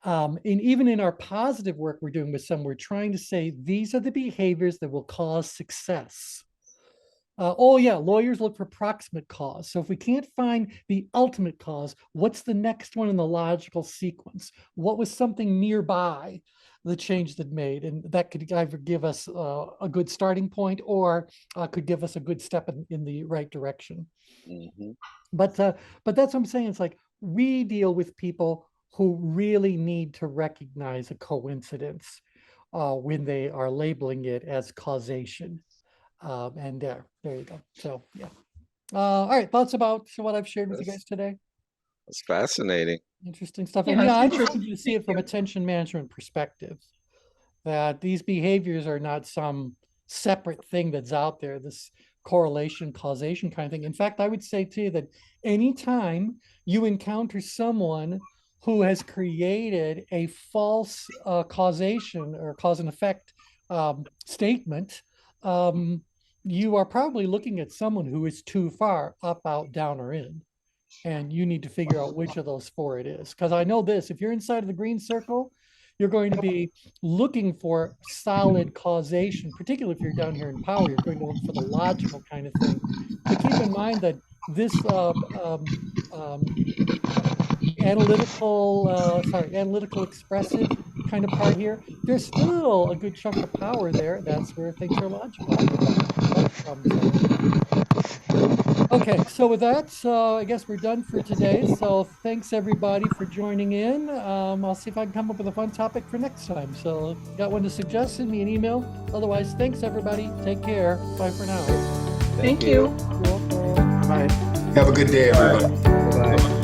And even in our positive work we're doing with some, we're trying to say these are the behaviors that will cause success. Oh yeah, lawyers look for proximate cause. So if we can't find the ultimate cause, what's the next one in the logical sequence? What was something nearby the change that made? And that could either give us a good starting point, or could give us a good step in the right direction. Mhm. But that's what I'm saying. It's like we deal with people who really need to recognize a coincidence when they are labeling it as causation. And there you go. So yeah. All right, thoughts about what I've shared with you guys today? That's fascinating. Interesting stuff. Yeah, And it's I just interesting. want you to see it from attention management perspective, that these behaviors are not some separate thing that's out there, this correlation, causation kind of thing. In fact, I would say to you that anytime you encounter someone who has created a false causation or cause and effect statement, you are probably looking at someone who is too far up, out, down, or in. And you need to figure out which of those four it is. Because I know this, if you're inside of the green circle, you're going to be looking for solid causation, particularly if you're down here in power, you're going to look for the logical kind of thing. But keep in mind that this analytical expressive kind of part here, there's still a good chunk of power there. That's where things are logical. Okay, so with that, I guess we're done for today. So thanks everybody for joining in. I'll see if I can come up with a fun topic for next time. So got one to suggest, send me an email. Otherwise, thanks everybody. Take care. Bye for now. Thank you. You're welcome. Bye. Have a good day, everybody. Bye.